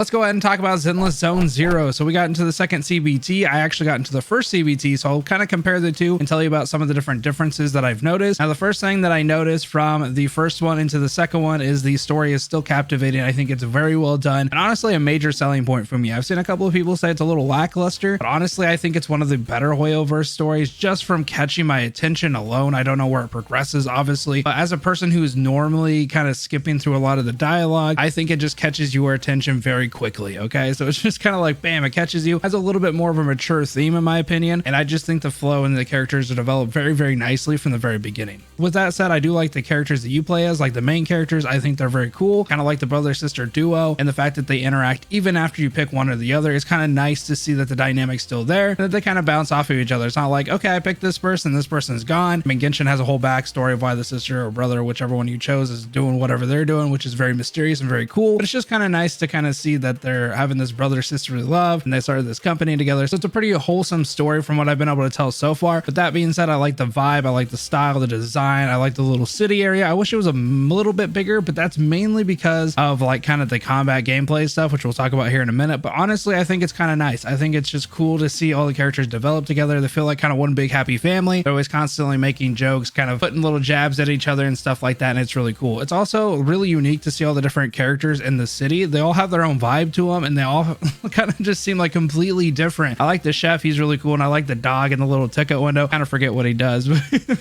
Let's go ahead and talk about Zenless Zone Zero. So we got into the second CBT. I actually got into the first CBT, so I'll kind of compare the two and tell you about some of the different differences that I've noticed. Now, the first thing that I noticed from the first one into the second one is the story is still captivating. I think it's very well done, and honestly, a major selling point for me. I've seen a couple of people say it's a little lackluster, but honestly, I think it's one of the better Hoyoverse stories just from catching my attention alone. I don't know where it progresses, obviously, but as a person who's normally kind of skipping through a lot of the dialogue, I think it just catches your attention very quickly. Okay, so it's just kind of like bam, it catches you. Has a little bit more of a mature theme in my opinion, and I just think the flow and the characters are developed very nicely from the very beginning. With that said, I do like the characters that you play as, like the main characters. I think they're very cool, kind of like the brother sister duo, and the fact that they interact even after you pick one or the other is kind of nice to see that the dynamic's still there and that they kind of bounce off of each other. It's not like, okay, I picked this person's gone. I mean, Genshin has a whole backstory of why the sister or brother, whichever one you chose, is doing whatever they're doing, which is very mysterious and very cool, but it's just kind of nice to kind of see that they're having this brother sisterly love and they started this company together. So it's a pretty wholesome story from what I've been able to tell so far. But that being said, I like the vibe, I like the style, the design, I like the little city area. I wish it was a little bit bigger, but that's mainly because of like kind of the combat gameplay stuff, which we'll talk about here in a minute. But honestly, I think it's kind of nice. I think it's just cool to see all the characters develop together. They feel like kind of one big happy family. They're always constantly making jokes, kind of putting little jabs at each other and stuff like that, and it's really cool. It's also really unique to see all the different characters in the city. They all have their own vibe to them, and they all kind of just seem like completely different. I like the chef, he's really cool, and I like the dog in the little ticket window. Kind of forget what he does,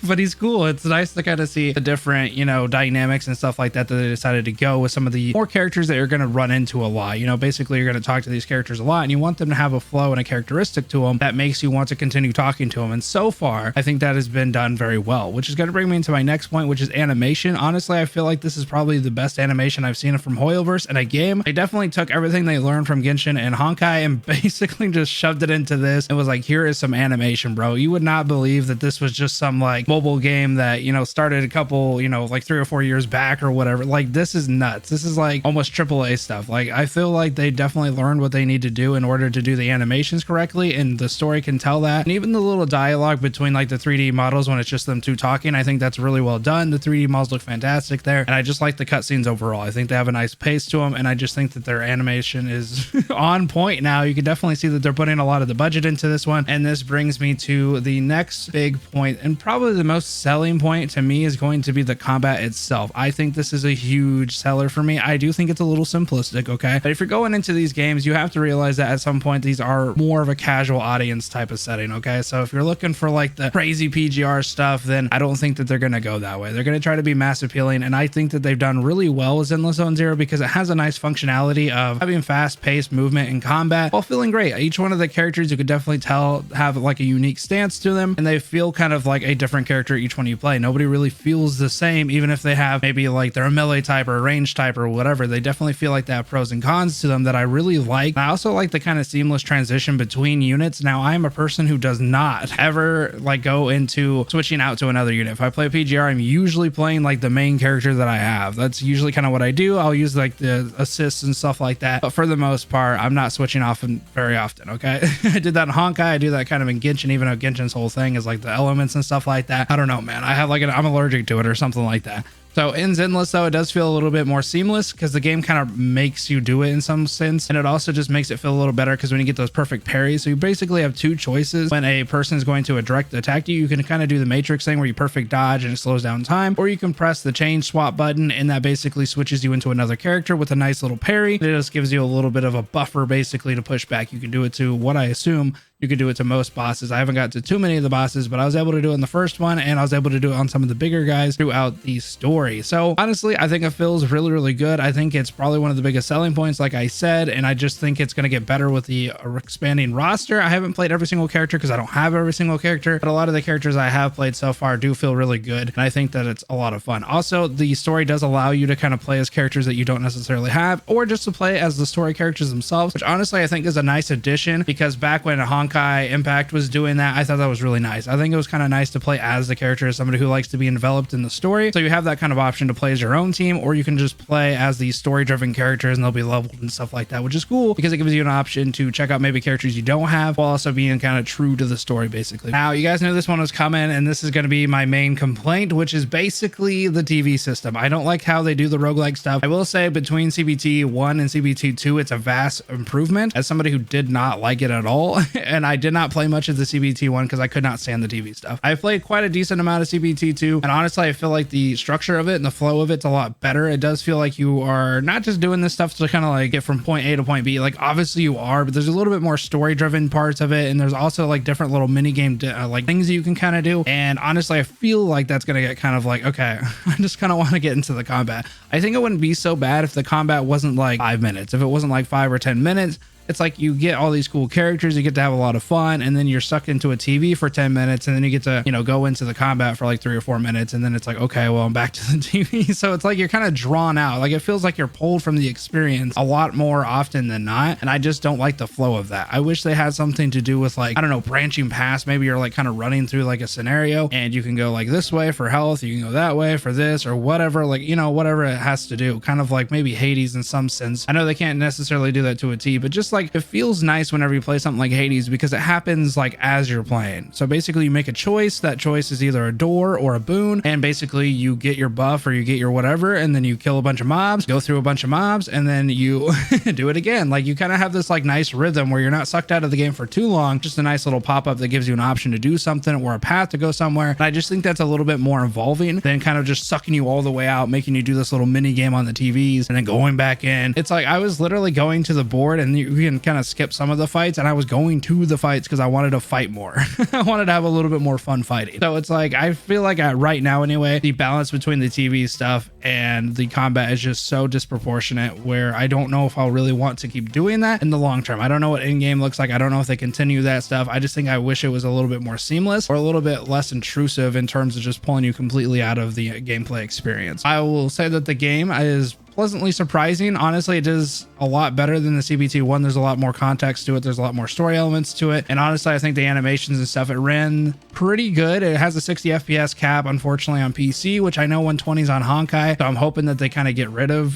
but he's cool. It's nice to kind of see the different, you know, dynamics and stuff like that they decided to go with some of the more characters that you're going to run into a lot. You know, basically you're going to talk to these characters a lot, and you want them to have a flow and a characteristic to them that makes you want to continue talking to them. And so far, I think that has been done very well, which is going to bring me into my next point, which is animation. Honestly, I feel like this is probably the best animation I've seen from Hoyoverse in a game. They definitely took everything they learned from Genshin and Honkai and basically just shoved it into this and was like, here is some animation, bro. You would not believe that this was just some like mobile game that, you know, started a couple, you know, like 3 or 4 years back or whatever. Like, this is nuts. This is like almost AAA stuff. Like, I feel like they definitely learned what they need to do in order to do the animations correctly, and the story can tell that. And even the little dialogue between like the 3D models when it's just them two talking, I think that's really well done. The 3D models look fantastic there, and I just like the cutscenes overall. I think they have a nice pace to them, and I just think that their animation is on point now. You can definitely see that they're putting a lot of the budget into this one. And this brings me to the next big point, and probably the most selling point to me is going to be the combat itself. I think this is a huge seller for me. I do think it's a little simplistic, okay? But if you're going into these games, you have to realize that at some point these are more of a casual audience type of setting, okay? So if you're looking for like the crazy PGR stuff, then I don't think that they're going to go that way. They're going to try to be mass appealing, and I think that they've done really well with Zenless Zone Zero because it has a nice functionality of having fast-paced movement in combat while feeling great. Each one of the characters, you could definitely tell, have like a unique stance to them, and they feel kind of like a different character each one you play. Nobody really feels the same, even if they have maybe like they're a melee type or a range type or whatever. They definitely feel like they have pros and cons to them that I really like. I also like the kind of seamless transition between units. Now, I am a person who does not ever like go into switching out to another unit. If I play PGR, I'm usually playing like the main character that I have. That's usually kind of what I do. I'll use like the assists and stuff like that, but for the most part, I'm not switching off very often, okay? I did that in Honkai. I do that kind of in Genshin, even though Genshin's whole thing is like the elements and stuff like that. I don't know, man. I have like I'm allergic to it or something like that. So in Zenless, though, it does feel a little bit more seamless because the game kind of makes you do it in some sense. And it also just makes it feel a little better because when you get those perfect parries, so you basically have two choices. When a person is going to a direct attack you can kind of do the Matrix thing where you perfect dodge and it slows down time, or you can press the change swap button and that basically switches you into another character with a nice little parry. It just gives you a little bit of a buffer basically to push back. You can do it to what I assume you could do it to most bosses. I haven't got to too many of the bosses, but I was able to do it in the first one, and I was able to do it on some of the bigger guys throughout the story. So honestly, I think it feels really good. I think it's probably one of the biggest selling points, like I said, and I just think it's going to get better with the expanding roster. I haven't played every single character because I don't have every single character, but a lot of the characters I have played so far do feel really good, and I think that it's a lot of fun. Also, the story does allow you to kind of play as characters that you don't necessarily have, or just to play as the story characters themselves, which honestly I think is a nice addition, because back when Honkai Honkai Impact was doing that, I thought that was really nice. I think it was kind of nice to play as the character, as somebody who likes to be enveloped in the story. So you have that kind of option to play as your own team, or you can just play as these story-driven characters and they'll be leveled and stuff like that, which is cool because it gives you an option to check out maybe characters you don't have while also being kind of true to the story, basically. Now, you guys knew this one was coming, and this is going to be my main complaint, which is basically the TV system. I don't like how they do the roguelike stuff. I will say between CBT 1 and CBT 2, it's a vast improvement. As somebody who did not like it at all, and I did not play much of the CBT 1 because I could not stand the TV stuff. I played quite a decent amount of CBT 2, and honestly, I feel like the structure of it and the flow of it's a lot better. It does feel like you are not just doing this stuff to kind of like get from point A to point B. Like obviously you are, but there's a little bit more story driven parts of it, and there's also like different little mini game like things that you can kind of do. And honestly, I feel like that's gonna get kind of like, okay, I just kind of want to get into the combat. I think it wouldn't be so bad if the combat wasn't like 5 minutes, if it wasn't like 5 or 10 minutes. It's like you get all these cool characters, you get to have a lot of fun, and then you're stuck into a TV for 10 minutes, and then you get to, you know, go into the combat for like 3 or 4 minutes, and then it's like, okay, well, I'm back to the TV. So it's like you're kind of drawn out. Like it feels like you're pulled from the experience a lot more often than not, and I just don't like the flow of that. I wish they had something to do with like, I don't know, branching past. Maybe you're like kind of running through like a scenario, and you can go like this way for health, you can go that way for this or whatever, like, you know, whatever it has to do. Kind of like maybe Hades in some sense. I know they can't necessarily do that to a T, but just like it feels nice whenever you play something like Hades because it happens like as you're playing. So basically you make a choice. That choice is either a door or a boon, and basically you get your buff or you get your whatever, and then you kill a bunch of mobs, go through a bunch of mobs, and then you do it again. Like you kind of have this like nice rhythm where you're not sucked out of the game for too long. Just a nice little pop-up that gives you an option to do something or a path to go somewhere. And I just think that's a little bit more involving than kind of just sucking you all the way out, making you do this little mini game on the TVs and then going back in. It's like I was literally going to the board, and you can kind of skip some of the fights, and I was going to the fights because I wanted to fight more. I wanted to have a little bit more fun fighting. So it's like I feel like right now anyway, the balance between the TV stuff and the combat is just so disproportionate where I don't know if I'll really want to keep doing that in the long term. I don't know what in-game looks like. I don't know if they continue that stuff. I just think I wish it was a little bit more seamless or a little bit less intrusive in terms of just pulling you completely out of the gameplay experience. I will say that the game is pleasantly surprising. Honestly, it is a lot better than the CBT 1. There's a lot more context to it. There's a lot more story elements to it. And honestly, I think the animations and stuff, it ran pretty good. It has a 60 FPS cap, unfortunately, on PC, which I know 120 is on Honkai. So I'm hoping that they kind of get rid of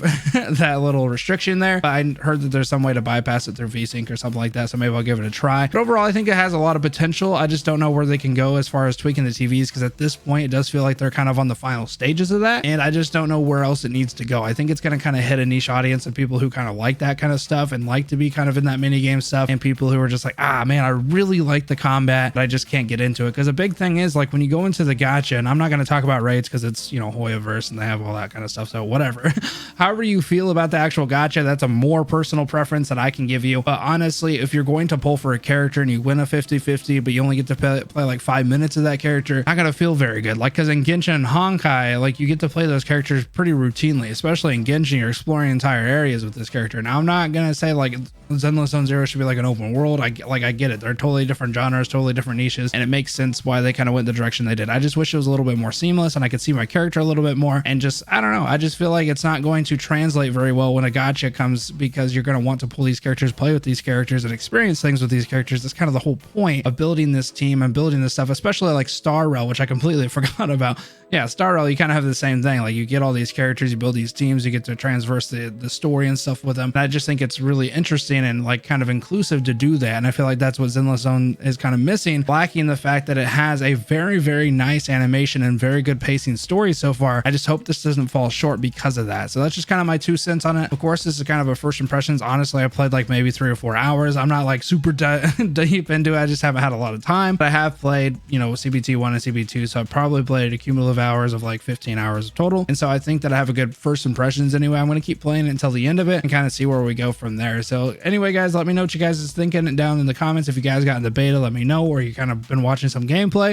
that little restriction there. But I heard that there's some way to bypass it through VSync or something like that. So maybe I'll give it a try. But overall, I think it has a lot of potential. I just don't know where they can go as far as tweaking the TVs, because at this point, it does feel like they're kind of on the final stages of that. And I just don't know where else it needs to go. I think it's going to kind of hit a niche audience of people who kind of like that kind of stuff and like to be kind of in that mini game stuff, and people who are just like, ah man, I really like the combat, but I just can't get into it. Because a big thing is like when you go into the gacha, and I'm not going to talk about raids because it's, you know, Hoyoverse and they have all that kind of stuff, so whatever. However you feel about the actual gacha, that's a more personal preference that I can give you. But honestly, if you're going to pull for a character and you win a 50-50 but you only get to play like 5 minutes of that character, not gonna feel very good. Like, because in Genshin and Honkai, like you get to play those characters pretty routinely, especially in Genshin. You're exploring entire areas with this character. Now I'm not gonna say like Zenless Zone Zero should be like an open world. I get it. They're totally different genres, totally different niches, and it makes sense why they kind of went the direction they did. I just wish it was a little bit more seamless and I could see my character a little bit more, and just, I don't know, I just feel like it's not going to translate very well when a gacha comes, because you're going to want to pull these characters, play with these characters, and experience things with these characters. That's kind of the whole point of building this team and building this stuff, especially like Star Rail, which I completely forgot about. Yeah, Star Rail, you kind of have the same thing. Like you get all these characters, you build these teams, you get to transverse the story and stuff with them. And I just think it's really interesting and like kind of inclusive to do that. And I feel like that's what Zenless Zone is kind of missing, lacking the fact that it has a very, very nice animation and very good pacing story so far. I just hope this doesn't fall short because of that. So that's just kind of my 2 cents on it. Of course, this is kind of a first impressions. Honestly, I played like maybe 3 or 4 hours. I'm not like super deep into it. I just haven't had a lot of time, but I have played, you know, CBT 1 and CBT 2. So I've probably played a cumulative hours of like 15 hours total. And so I think that I have a good first impressions anyway. I'm going to keep playing it until the end of it and kind of see where we go from there. So anyway, guys, let me know what you guys is thinking down in the comments. If you guys got in the beta, let me know, or you kind of been watching some gameplay.